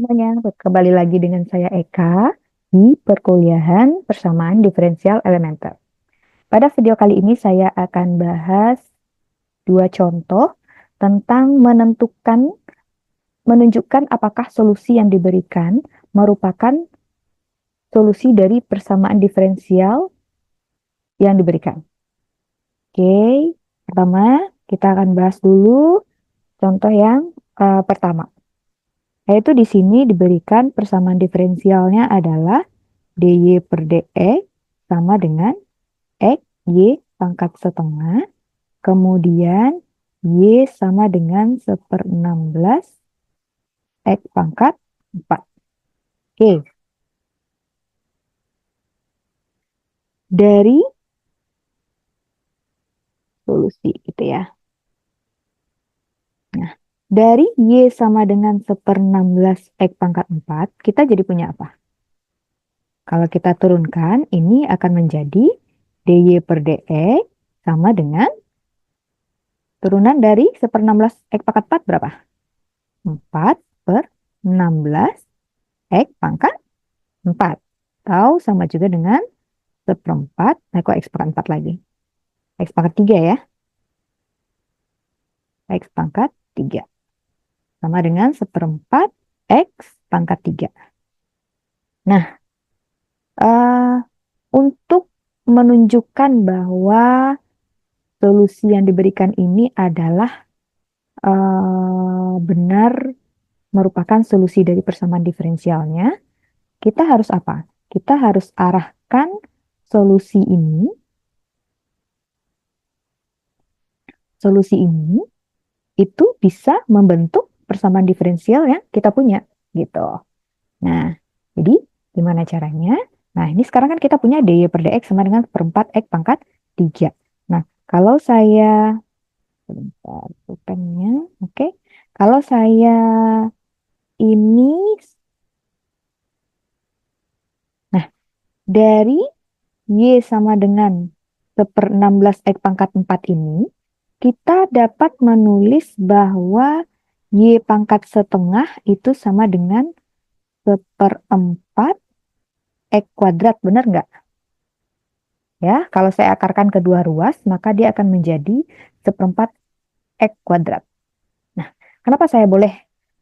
semuanya, kembali lagi dengan saya Eka di perkuliahan persamaan diferensial elementer. Pada video kali ini saya akan bahas dua contoh tentang menunjukkan apakah solusi yang diberikan merupakan solusi dari persamaan diferensial yang diberikan. Oke, pertama kita akan bahas dulu contoh yang pertama. Yaitu di sini diberikan persamaan diferensialnya adalah dy per dx sama dengan x y pangkat setengah, kemudian y sama dengan 1/16 x pangkat 4. Oke, dari solusi gitu ya. Nah, dari y sama dengan 1/16 x pangkat 4, kita jadi punya apa? Kalau kita turunkan, ini akan menjadi dy per dx sama dengan turunan dari 1/16 x pangkat 4 berapa? 4/16 x pangkat 4. Atau sama juga dengan 1/4. Nah, kok x pangkat 4 lagi? X pangkat 3 ya. X pangkat 3. Sama dengan 1/4 x pangkat 3. Nah, eh, untuk menunjukkan bahwa solusi yang diberikan ini adalah benar merupakan solusi dari persamaan diferensialnya, kita harus apa? Kita harus arahkan solusi ini itu bisa membentuk persamaan diferensial yang kita punya gitu. Nah, jadi gimana caranya? Nah, ini sekarang kan kita punya dy per dx sama dengan 1/4 x pangkat 3. Nah, kalau saya sebentar, pulpennya, oke. Kalau saya ini, nah, dari y sama dengan 1/16 x pangkat 4 ini, kita dapat menulis bahwa y pangkat setengah itu sama dengan 1/4 x kuadrat, benar nggak? Ya, kalau saya akarkan kedua ruas, maka dia akan menjadi 1/4 x kuadrat. Nah, kenapa saya boleh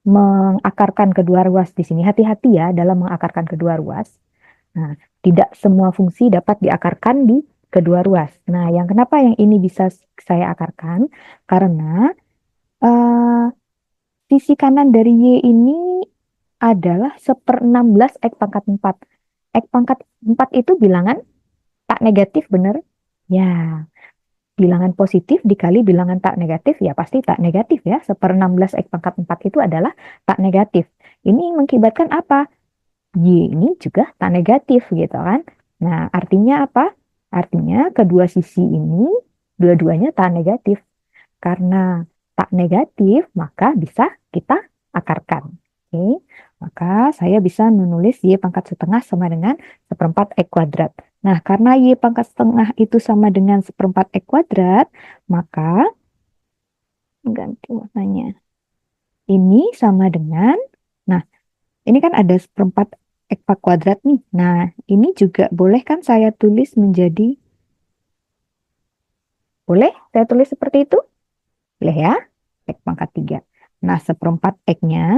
mengakarkan kedua ruas di sini? Hati-hati ya dalam mengakarkan kedua ruas. Nah, tidak semua fungsi dapat diakarkan di kedua ruas. Nah, kenapa yang ini bisa saya akarkan? Karena eh, sisi kanan dari Y ini adalah 1/16 X pangkat 4. X pangkat 4 itu bilangan tak negatif, benar? Ya, bilangan positif dikali bilangan tak negatif, ya pasti tak negatif ya. 1/16 X pangkat 4 itu adalah tak negatif. Ini mengakibatkan apa? Y ini juga tak negatif gitu kan. Nah, artinya apa? Artinya kedua sisi ini dua-duanya tak negatif. Karena tak negatif, maka bisa kita akarkan. Oke, maka saya bisa menulis Y pangkat setengah sama dengan 1/4 X kuadrat. Nah, karena Y pangkat setengah itu sama dengan 1/4 X kuadrat, maka ganti warnanya. Ini sama dengan, nah, ini kan ada 1/4 X kuadrat nih. Nah, ini juga boleh kan saya tulis menjadi, boleh saya tulis seperti itu? Boleh ya? X pangkat 3. Nah, 1/4 X-nya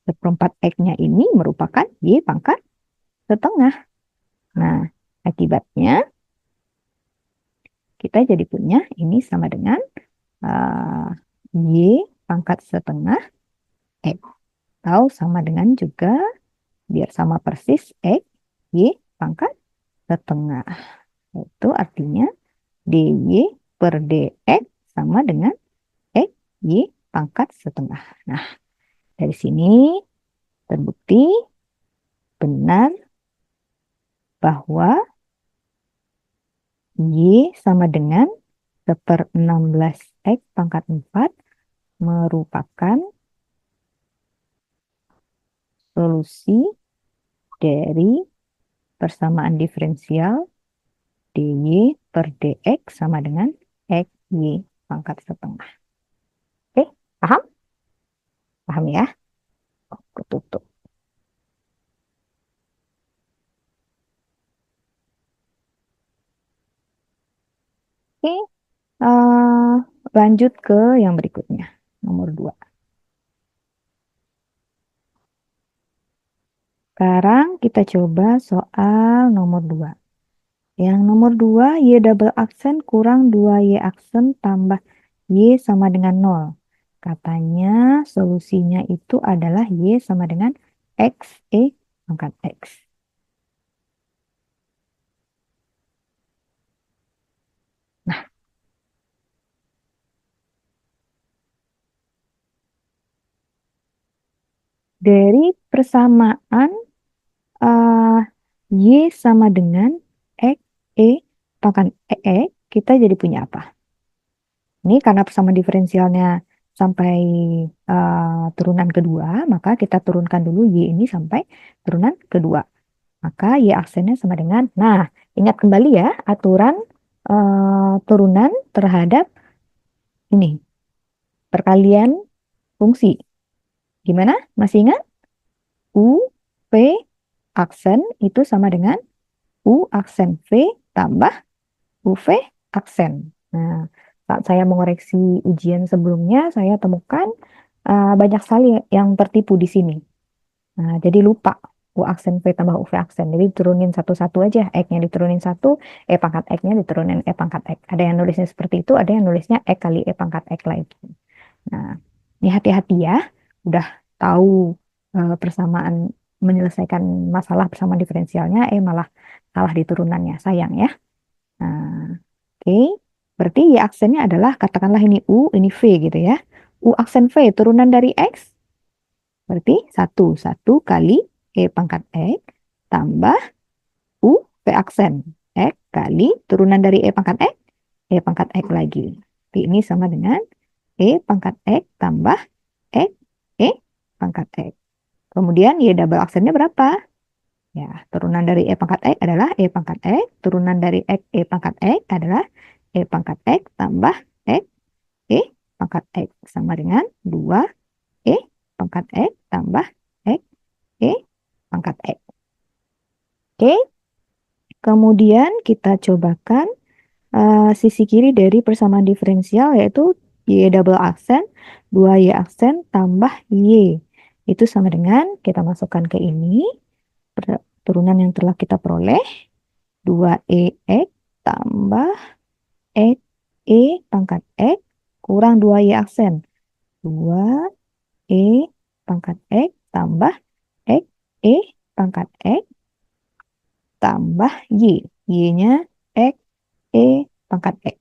1/4 X-nya ini merupakan Y pangkat setengah. Nah, akibatnya kita jadi punya ini sama dengan uh, Y pangkat setengah X. Atau sama dengan juga, biar sama persis, X, Y pangkat setengah. Itu artinya dy per dx sama dengan X, Y pangkat setengah. Nah, dari sini terbukti benar bahwa Y sama dengan 1/16 X pangkat 4 merupakan solusi dari persamaan diferensial dy per dx sama dengan X, Y pangkat setengah. Oke, paham? Paham ya? Aku tutup. Oke, lanjut ke yang berikutnya. Nomor 2. Sekarang kita coba soal nomor 2. Yang nomor 2, Y double aksen kurang 2Y aksen tambah Y sama dengan 0. Katanya solusinya itu adalah Y sama dengan X, pangkat X. Nah, dari persamaan eh, Y sama dengan X, pangkat X, kita jadi punya apa? Ini karena persamaan diferensialnya sampai turunan kedua, maka kita turunkan dulu Y ini sampai turunan kedua. Maka Y aksennya sama dengan, nah ingat kembali ya aturan turunan terhadap ini, perkalian fungsi. Gimana? Masih ingat? U, V, aksen itu sama dengan U aksen V tambah UV aksen. Nah, saat saya mengoreksi ujian sebelumnya, saya temukan banyak sekali yang tertipu di sini. Nah, jadi lupa U aksen V tambah UV aksen. Jadi turunin satu-satu aja. X-nya diturunin satu, pangkat X-nya diturunin pangkat X. Ada yang nulisnya seperti itu, ada yang nulisnya X kali pangkat X lagi. Nah, ini hati-hati ya. Udah tahu persamaan menyelesaikan masalah persamaan diferensialnya, malah salah di turunannya. Sayang ya. Nah, oke. Berarti Y aksennya adalah katakanlah ini U, ini V gitu ya. U aksen V turunan dari X berarti satu kali pangkat X tambah U V aksen X kali turunan dari pangkat X, pangkat X lagi. Jadi ini sama dengan pangkat X tambah X, pangkat X. Kemudian Y double aksennya berapa? Ya, turunan dari pangkat X adalah pangkat X, turunan dari X, pangkat X adalah pangkat X tambah X, pangkat X sama dengan 2 pangkat X tambah X, pangkat X. Oke, kemudian kita cobakan sisi kiri dari persamaan diferensial yaitu Y double aksen, 2Y aksen tambah Y. Itu sama dengan kita masukkan ke ini, turunan yang telah kita peroleh, 2EX tambah X, pangkat X kurang 2Y aksen. 2E pangkat X tambah X, pangkat X tambah Y. Y-nya X, pangkat X.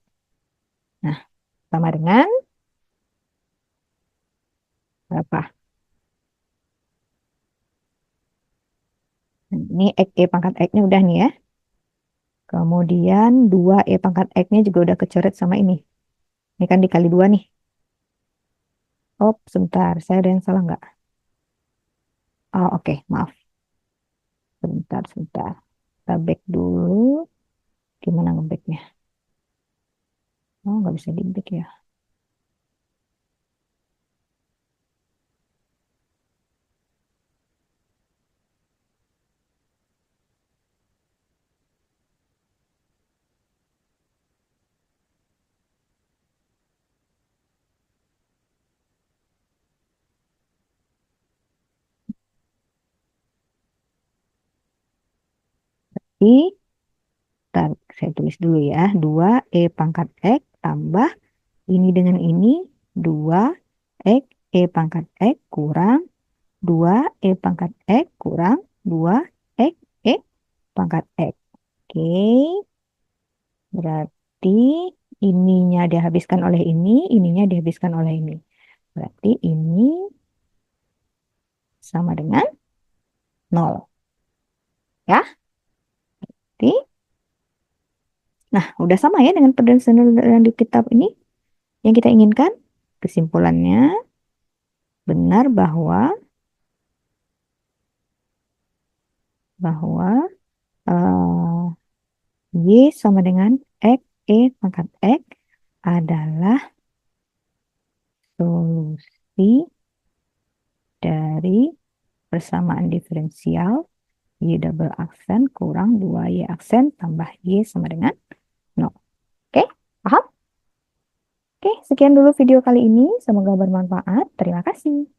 Nah, sama dengan berapa? Nah, ini X, pangkat X-nya udah nih ya. Kemudian 2 pangkat X-nya juga udah kecoret sama ini. Ini kan dikali 2 nih. Oh, sebentar. Saya ada yang salah nggak? Oh, oke. Maaf. Sebentar. Kita back dulu. Gimana ngebacknya? Oh, nggak bisa di back ya. Jadi, ntar saya tulis dulu ya. 2 pangkat X tambah ini dengan ini. 2 X, pangkat X kurang 2 pangkat X kurang 2 X, pangkat X. Oke, berarti ininya dihabiskan oleh ini, ininya dihabiskan oleh ini. Berarti ini sama dengan 0. Ya, berarti, nah udah sama ya dengan perbandingan di kitab ini yang kita inginkan. Kesimpulannya benar bahwa Y sama dengan X, pangkat X adalah solusi dari persamaan diferensial Y double aksen kurang 2Y aksen tambah Y sama dengan 0. Oke, paham? Oke, sekian dulu video kali ini. Semoga bermanfaat. Terima kasih.